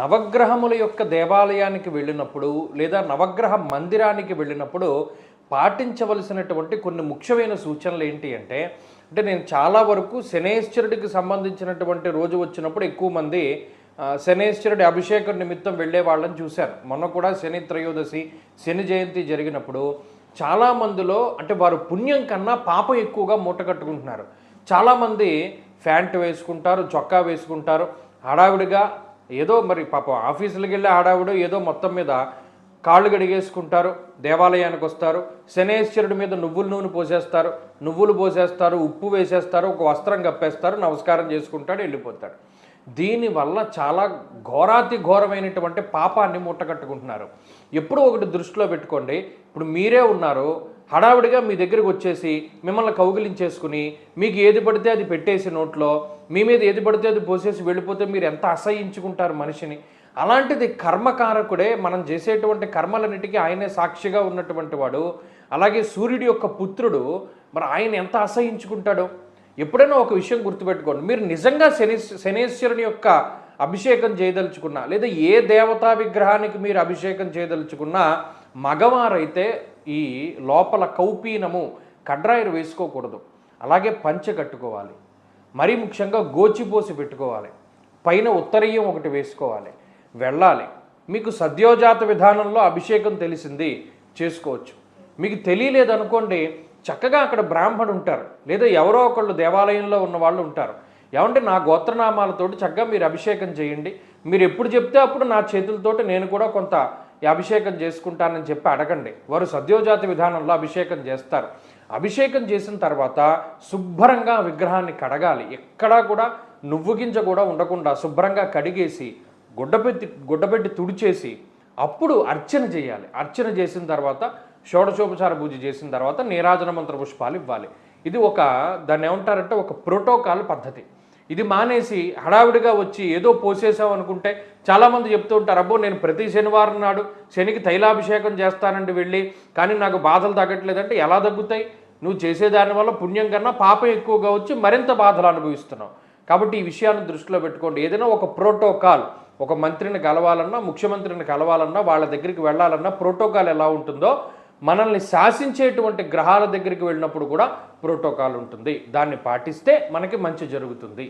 నవగ్రహముల యొక్క దేవాలయానికి వెళ్ళినప్పుడు లేదా నవగ్రహ మందిరానికి వెళ్ళినప్పుడు పాటించవలసినటువంటి కొన్ని ముఖ్యమైన సూచనలు ఏంటి అంటే నేను చాలా వరకు శనేశ్వరుడికి సంబంధించినటువంటి రోజు వచ్చినప్పుడు ఎక్కువ మంది శనేశ్వరుడి అభిషేకం నిమిత్తం వెళ్ళే వాళ్ళని చూశారు. మొన్న కూడా శని త్రయోదశి శని జయంతి జరిగినప్పుడు చాలామందిలో అంటే వారు పుణ్యం కన్నా పాపం ఎక్కువగా మూట కట్టుకుంటున్నారు. చాలామంది ప్యాంటు వేసుకుంటారు, చొక్కా వేసుకుంటారు, హడావిడిగా ఏదో మరి పాపం ఆఫీసులకు వెళ్ళే హడావిడో ఏదో మొత్తం మీద కాళ్ళు గడిగేసుకుంటారు, దేవాలయానికి వస్తారు, శనేశ్వరుడి మీద నువ్వుల నూనె పోసేస్తారు, నువ్వులు పోసేస్తారు, ఉప్పు వేసేస్తారు, ఒక వస్త్రం కప్పేస్తారు, నమస్కారం చేసుకుంటాడు, వెళ్ళిపోతాడు. దీనివల్ల చాలా ఘోరాతి ఘోరమైనటువంటి పాపాన్ని మూటకట్టుకుంటున్నారు. ఎప్పుడూ ఒకటి దృష్టిలో పెట్టుకోండి, ఇప్పుడు మీరే ఉన్నారు, హడావిడిగా మీ దగ్గరికి వచ్చేసి మిమ్మల్ని కౌగిలించేసుకుని మీకు ఏది పడితే అది పెట్టేసి నోట్లో మీ మీద ఏది పడితే అది పోసేసి వెళ్ళిపోతే మీరు ఎంత అసహించుకుంటారు మనిషిని. అలాంటిది కర్మకారకుడే, మనం చేసేటువంటి కర్మలన్నిటికీ ఆయనే సాక్షిగా ఉన్నటువంటి వాడు. అలాగే సూర్యుడి యొక్క పుత్రుడు, మరి ఆయన ఎంత అసహించుకుంటాడో. ఎప్పుడైనా ఒక విషయం గుర్తుపెట్టుకోండి, మీరు నిజంగా శనేశ్వరుని యొక్క అభిషేకం చేయదలుచుకున్నా లేదా ఏ దేవతా విగ్రహానికి మీరు అభిషేకం చేయదలుచుకున్నా మగవారైతే ఈ లోపల కౌపీనము కడ్రాయిరు వేసుకోకూడదు. అలాగే పంచె కట్టుకోవాలి, మరీ ముఖ్యంగా గోచిపోసి పెట్టుకోవాలి, పైన ఉత్తరీయం ఒకటి వేసుకోవాలి, వెళ్ళాలి. మీకు సద్యోజాత విధానంలో అభిషేకం తెలిసింది చేసుకోవచ్చు. మీకు తెలియలేదనుకోండి, చక్కగా అక్కడ బ్రాహ్మణుడు ఉంటారు లేదా ఎవరో ఒకళ్ళు దేవాలయంలో ఉన్న వాళ్ళు ఉంటారు. ఏమంటే నా గోత్రనామాలతోటి చక్కగా మీరు అభిషేకం చేయండి, మీరు ఎప్పుడు చెప్తే అప్పుడు నా చేతులతోటి నేను కూడా కొంత అభిషేకం చేసుకుంటానని చెప్పి అడగండి. వారు సద్యోజాతి విధానంలో అభిషేకం చేస్తారు. అభిషేకం చేసిన తర్వాత శుభ్రంగా విగ్రహాన్ని ఎక్కడా కూడా నువ్వు గింజ కూడా ఉండకుండా శుభ్రంగా కడిగేసి గుడ్డపెట్టి తుడిచేసి అప్పుడు అర్చన చేయాలి. అర్చన చేసిన తర్వాత షోడశోపచార పూజ చేసిన తర్వాత నీరాజన మంత్ర పుష్పాలు ఇవ్వాలి. ఇది దాన్ని ఏమంటారంటే ఒక ప్రోటోకాల్ పద్ధతి. ఇది మానేసి హడావిడిగా వచ్చి ఏదో పోసేసావు అనుకుంటే చాలామంది చెప్తూ ఉంటారు, అబ్బో నేను ప్రతి శనివారం నాడు శనికి తైలాభిషేకం చేస్తానండి వెళ్ళి, కానీ నాకు బాధలు తగ్గట్లేదంటే ఎలా తగ్గుతాయి? నువ్వు చేసేదాని వల్ల పుణ్యం కన్నా పాపం ఎక్కువగా వచ్చి మరింత బాధలు అనుభవిస్తున్నావు. కాబట్టి ఈ విషయాన్ని దృష్టిలో పెట్టుకోండి. ఏదైనా ఒక ప్రోటోకాల్, ఒక మంత్రిని కలవాలన్నా ముఖ్యమంత్రిని కలవాలన్నా వాళ్ళ దగ్గరికి వెళ్ళాలన్నా ప్రోటోకాల్ ఎలా ఉంటుందో మనల్ని శాసించేటువంటి గ్రహాల దగ్గరికి వెళ్ళినప్పుడు కూడా ప్రోటోకాల్ ఉంటుంది. దాన్ని పాటిస్తే మనకి మంచి జరుగుతుంది.